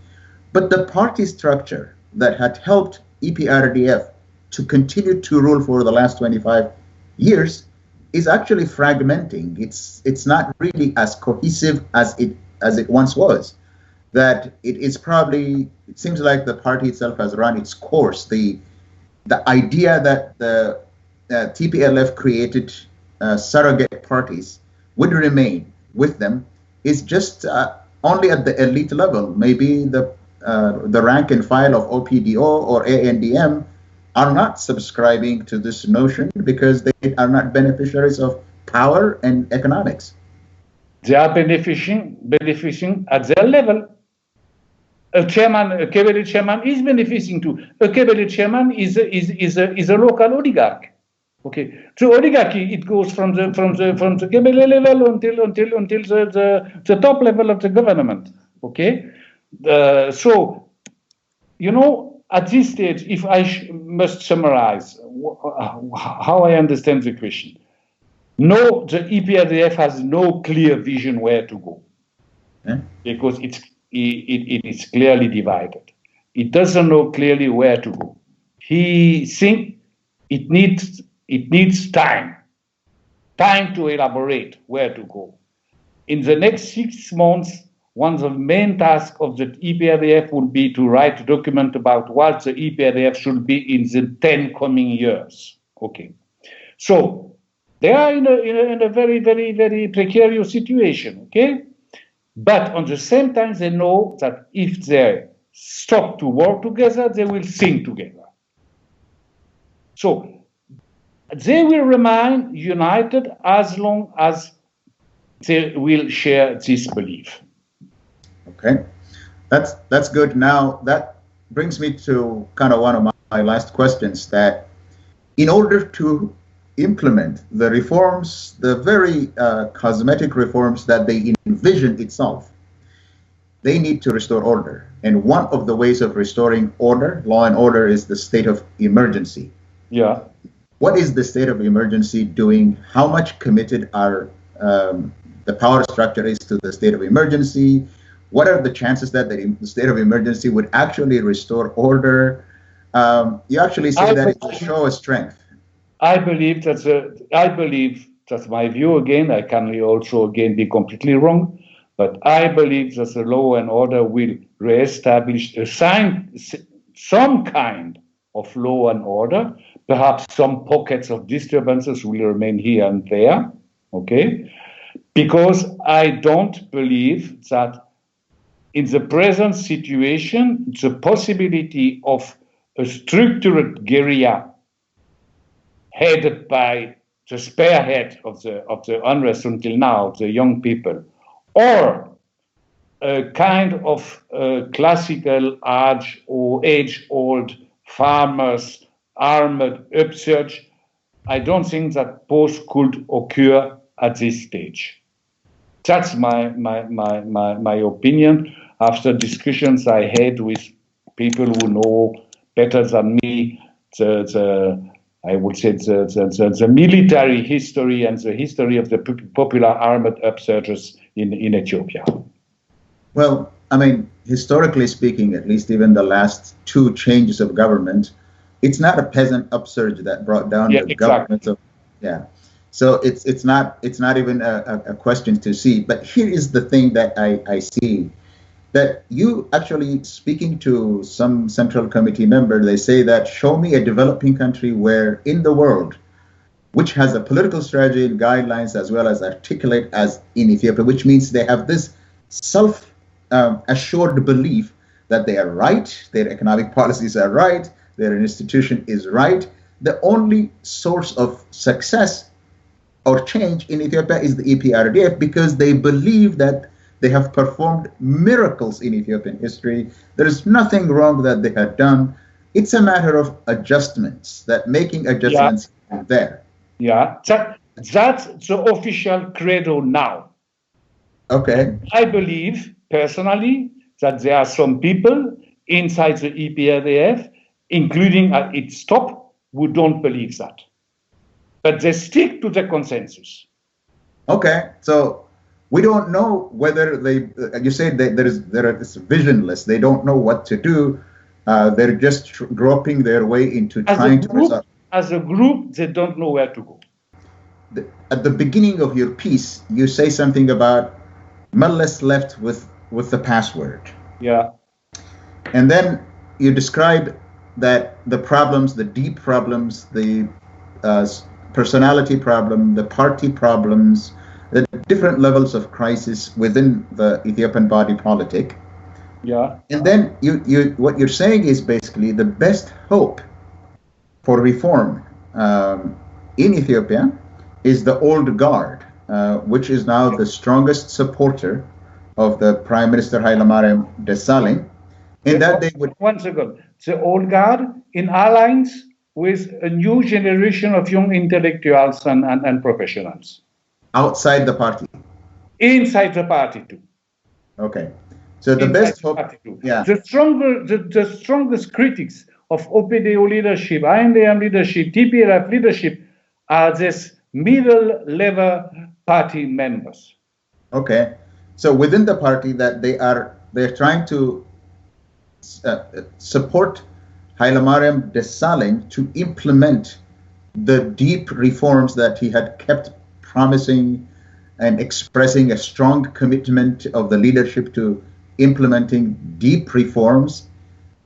But the party structure that had helped EPRDF to continue to rule for the last 25 years is actually fragmenting. It's not really as cohesive as it once was. That it seems like the party itself has run its course. The idea that the TPLF created surrogate parties would remain with them is just only at the elite level. Maybe the rank and file of OPDO or ANDM are not subscribing to this notion because they are not beneficiaries of power and economics. They are benefiting at their level. A cabinet chairman is benefiting too. A cabinet chairman is a local oligarch. Okay, so oligarchy, it goes from the cabinet level until the top level of the government. Okay, so you know, at this stage, if I must summarize how I understand the question, no, the EPRDF has no clear vision where to go, because it is clearly divided. It doesn't know clearly where to go. He thinks it needs time to elaborate where to go. In the next 6 months, one of the main tasks of the EPRDF will be to write a document about what the EPRDF should be in the 10 coming years. Okay, so they are in a very, very, very precarious situation. Okay, but on the same time, they know that if they stop to work together, they will sink together. So they will remain united as long as they will share this belief. Okay, that's good. Now that brings me to kind of one of my last questions, that in order to implement the reforms, the very cosmetic reforms that they envision itself, they need to restore order. And one of the ways of restoring order, law and order, is the state of emergency. Yeah. What is the state of emergency doing? How much committed are the power structure is to the state of emergency? What are the chances that the state of emergency would actually restore order? You actually say that it's a show of strength. I believe that's my view again. I can also again be completely wrong, but I believe that the law and order will reestablish some kind of law and order. Perhaps some pockets of disturbances will remain here and there, okay? Because I don't believe that in the present situation, the possibility of a structured guerrilla headed by the spearhead of the unrest until now, the young people, or a kind of classical age-old farmers' armored upsurge, I don't think that both could occur at this stage. That's my opinion after discussions I had with people who know better than me I would say the military history and the history of the popular armored upsurges in Ethiopia. Well, I mean, historically speaking, at least even the last 2 changes of government, it's not a peasant upsurge that brought down the government. So it's not even a question to see. But here is the thing that I see, that you actually, speaking to some Central Committee member, they say that show me a developing country where in the world, which has a political strategy and guidelines as well as articulate as in Ethiopia, which means they have this self-assured belief that they are right, their economic policies are right, their institution is right. The only source of success or change in Ethiopia is the EPRDF, because they believe that they have performed miracles in Ethiopian history. There is nothing wrong that they had done. It's a matter of adjustments, that making adjustments there. Yeah, that's the official credo now. Okay. I believe personally that there are some people inside the EPRDF, including at its top, who don't believe that. But they stick to the consensus. Okay, so we don't know whether they. You said that they're visionless. They don't know what to do. They're just groping their way into trying to resolve. As a group, they don't know where to go. At the beginning of your piece, you say something about Mullis left with the password. Yeah. And then you describe that the problems, the deep problems, the personality problem, the party problems, the different levels of crisis within the Ethiopian body politic. Yeah. And then what you're saying is basically the best hope for reform in Ethiopia is the old guard, which is now the strongest supporter of the Prime Minister Hailemariam Desalegn, in that they would... One second. The old guard in alliance with a new generation of young intellectuals and professionals. Outside the party? Inside the party too. Okay. So the best hope... Yeah. The strongest critics of OPDO leadership, INDM leadership, TPLF leadership are these middle-level party members. Okay. So within the party that they're trying to support Hailemariam Desalegn to implement the deep reforms that he had kept promising and expressing a strong commitment of the leadership to implementing deep reforms.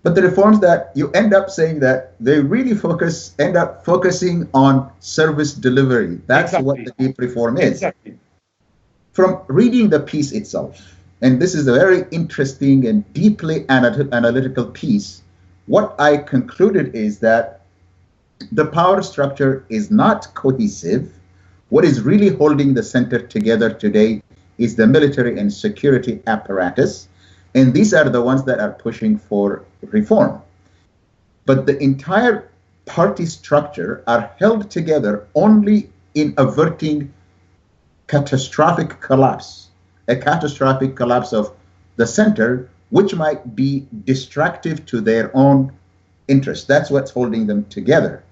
But the reforms that you end up saying that they really end up focusing on service delivery. That's exactly what the deep reform is. Exactly. From reading the piece itself, and this is a very interesting and deeply analytical piece, what I concluded is that the power structure is not cohesive. What is really holding the center together today is the military and security apparatus, and these are the ones that are pushing for reform. But the entire party structure are held together only in averting catastrophic collapse, a catastrophic collapse of the center, which might be destructive to their own interests. That's what's holding them together.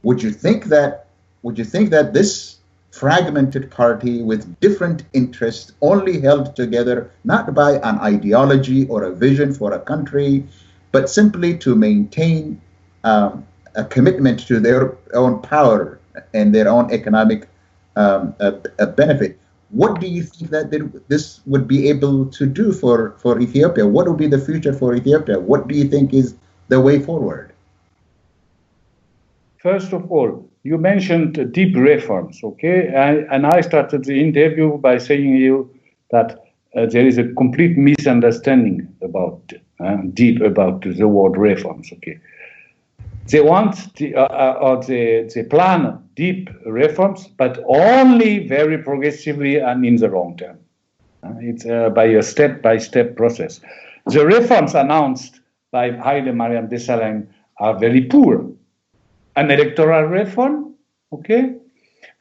Would you think that this fragmented party with different interests, only held together not by an ideology or a vision for a country, but simply to maintain a commitment to their own power and their own economic benefit? What do you think that this would be able to do for Ethiopia? What will be the future for Ethiopia? What do you think is the way forward? First of all, you mentioned deep reforms, okay? And I started the interview by saying you that there is a complete misunderstanding about the word reforms, okay? They want they plan deep reforms, but only very progressively and in the long term. It's by a step-by-step process. The reforms announced by Hailemariam Desalegn are very poor. An electoral reform, okay,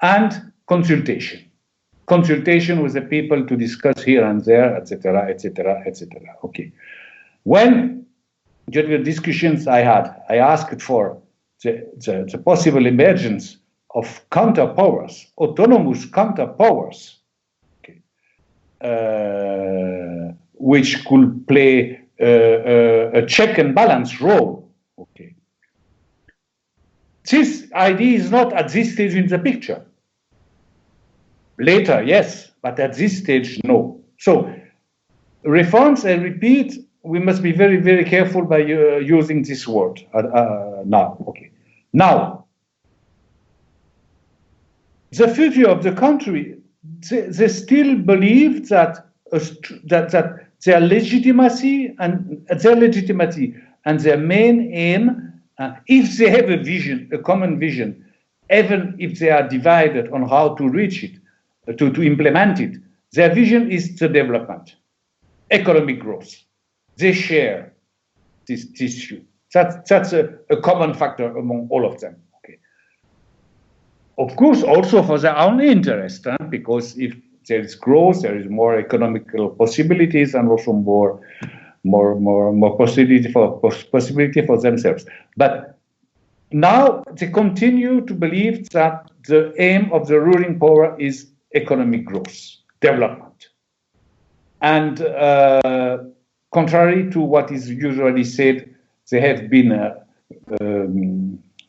and consultation with the people to discuss here and there, etc., etc., etc. Okay. When during the discussions I had, I asked for the possible emergence of counterpowers, autonomous counterpowers, okay, which could play a check and balance role. Okay. This idea is not at this stage in the picture. Later, yes, but at this stage, no. So, reforms, I repeat, we must be very, very careful by using this word now. Okay. Now, the future of the country, they still believe that their legitimacy and their main aim, if they have a vision, a common vision, even if they are divided on how to reach it, to implement it, their vision is the development, economic growth. They share this issue. That's a common factor among all of them. Okay. Of course, also for their own interest, because if there is growth, there is more economical possibilities and also more possibility for themselves. But now they continue to believe that the aim of the ruling power is economic growth, development. And contrary to what is usually said, they have been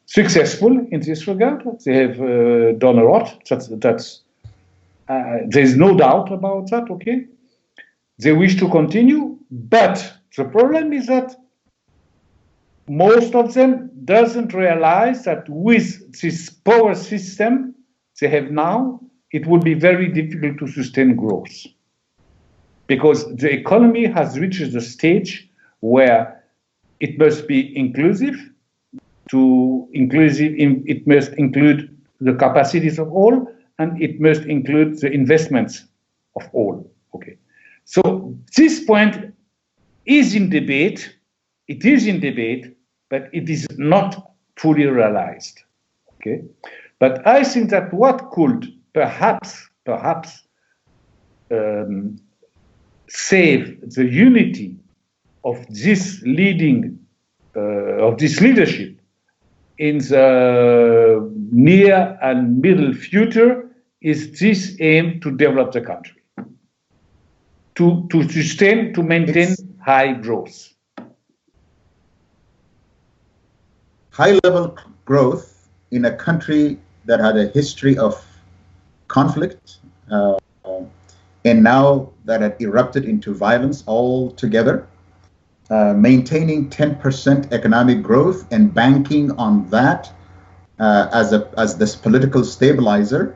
successful in this regard. They have done a lot. There's no doubt about that, okay? They wish to continue, but the problem is that most of them doesn't realize that with this power system they have now, it will be very difficult to sustain growth. Because the economy has reached the stage where it must be inclusive. It must include the capacities of all, and it must include the investments of all. Okay. So this point is in debate. It is in debate, but it is not fully realized. Okay. But I think that what could perhaps save the unity of this leadership in the near and middle future is this aim to develop the country, to sustain, to maintain high growth. High-level growth in a country that had a history of conflict, and now that had erupted into violence altogether, maintaining 10% economic growth and banking on that as this political stabilizer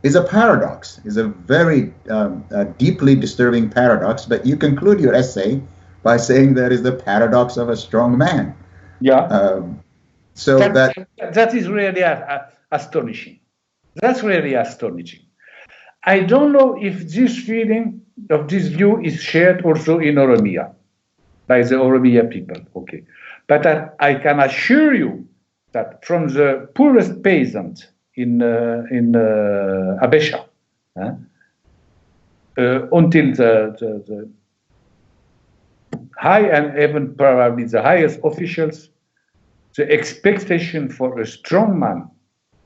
is a paradox, is a very deeply disturbing paradox. But you conclude your essay by saying that is the paradox of a strong man. Yeah. So that is really astonishing. That's really astonishing. I don't know if this feeling of this view is shared also in Oromia, by the Oromia people. Okay, but I can assure you that from the poorest peasant in Habesha until the high and even probably the highest officials, the expectation for a strong man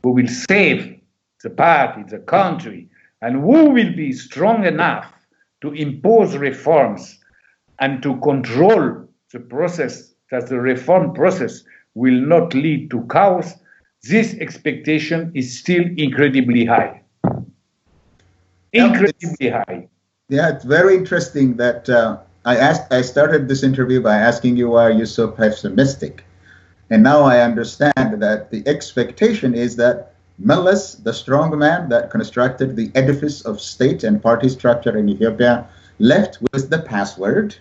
who will save the party, the country, and who will be strong enough to impose reforms and to control the process, that the reform process will not lead to chaos, this expectation is still incredibly high. Incredibly high. Yeah, it's very interesting that I started this interview by asking you, why are you so pessimistic? And now I understand that the expectation is that Meles, the strong man that constructed the edifice of state and party structure in Ethiopia, left with the password,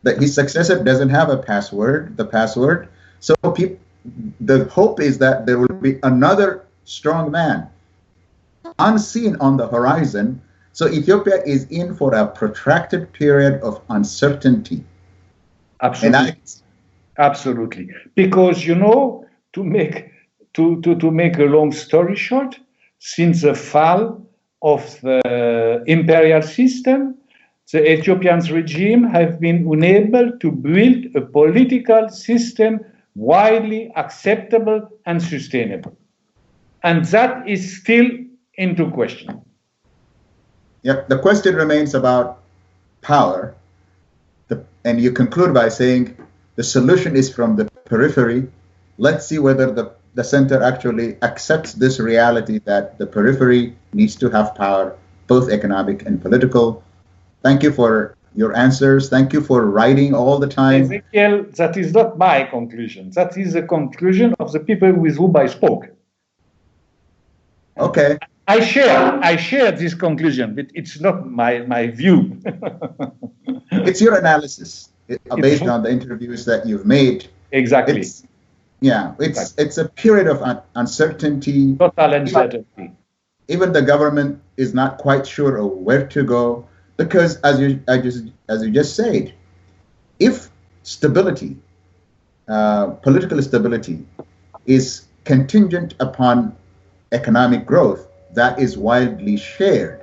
that his successor doesn't have a password, So the hope is that there will be another strong man unseen on the horizon. So Ethiopia is in for a protracted period of uncertainty. Absolutely. Absolutely. Because, you know, to make a long story short, since the fall of the imperial system, the Ethiopian regime have been unable to build a political system widely acceptable and sustainable. And that is still into question. Yep, the question remains about power. And you conclude by saying the solution is from the periphery. Let's see whether the center actually accepts this reality that the periphery needs to have power, both economic and political. Thank you for your answers. Thank you for writing all the time. Ezekeil, that is not my conclusion. That is the conclusion of the people with whom I spoke. Okay. I share this conclusion, but it's not my view. It's your analysis based on the interviews that you've made. Exactly. It's a period of uncertainty. Total uncertainty. Even the government is not quite sure of where to go, because as you just said, if stability, political stability, is contingent upon economic growth, that is widely shared.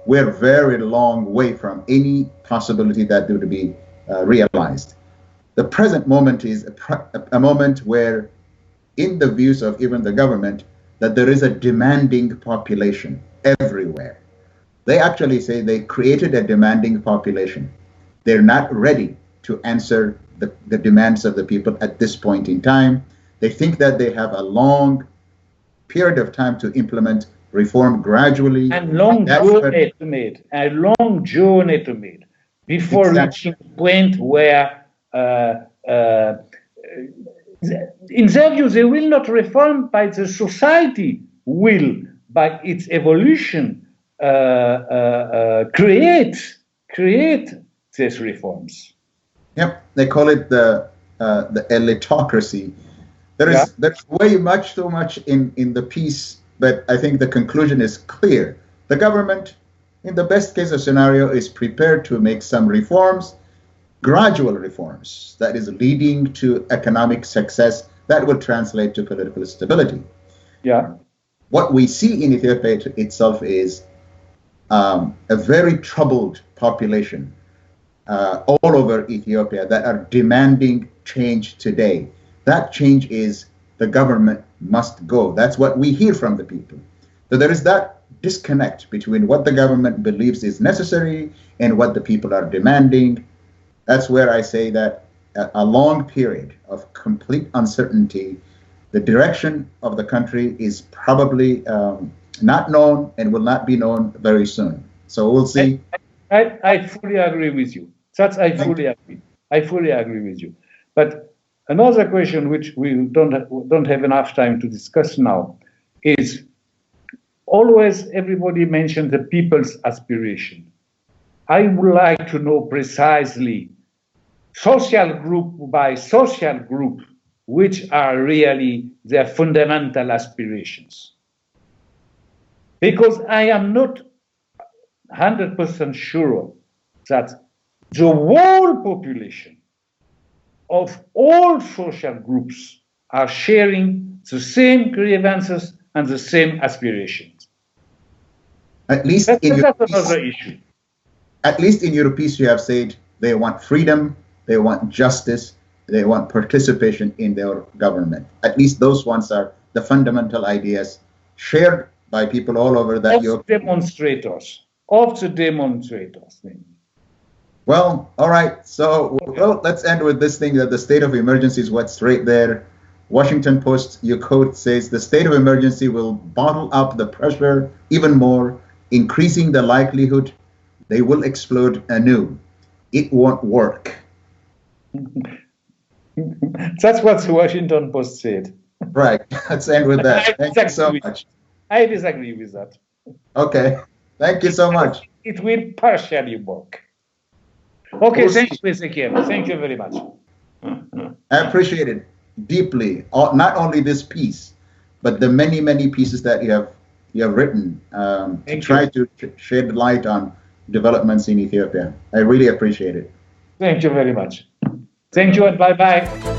We're very long way from any possibility that would be realized. The present moment is a moment where, in the views of even the government, that there is a demanding population everywhere. They actually say they created a demanding population. They're not ready to answer the demands of the people at this point in time. They think that they have a long period of time to implement reform gradually. And long journey to make before reaching a point where, in their view, they will not reform by the society will, by its evolution, create these reforms. Yep, they call it the elitocracy. There's way too much in the piece but I think the conclusion is clear. The government, in the best case of scenario, is prepared to make some reforms, gradual reforms, that is leading to economic success that will translate to political stability. Yeah. What we see in Ethiopia itself is a very troubled population all over Ethiopia that are demanding change today. That change is the government must go. That's what we hear from the people. So there is that disconnect between what the government believes is necessary and what the people are demanding. That's where I say that a long period of complete uncertainty, the direction of the country is probably not known and will not be known very soon. So we'll see. I fully agree with you. I fully agree with you. But another question which we don't have enough time to discuss now is always everybody mentions the people's aspiration. I would like to know precisely, social group by social group, which are really their fundamental aspirations. Because I am not 100% sure that the whole population of all social groups are sharing the same grievances and the same aspirations. At least that's in your another issue. At least in your piece, you have said they want freedom, they want justice, they want participation in their government. At least those ones are the fundamental ideas shared by people all over that. Of the demonstrators. Well, all right. So let's end with this thing that the state of emergency is what's right there. Washington Post, your quote says, the state of emergency will bottle up the pressure even more, increasing the likelihood they will explode anew. It won't work. That's what the Washington Post said. Right. Let's end with that. Thank you so much. I disagree with that. Okay. Thank you so much. It will partially work. Okay, thank you, Ezekeil. Thank you very much. I appreciate it deeply. Not only this piece, but the many, many pieces that you have written to try to shed light on developments in Ethiopia. I really appreciate it. Thank you very much. Thank you and bye-bye.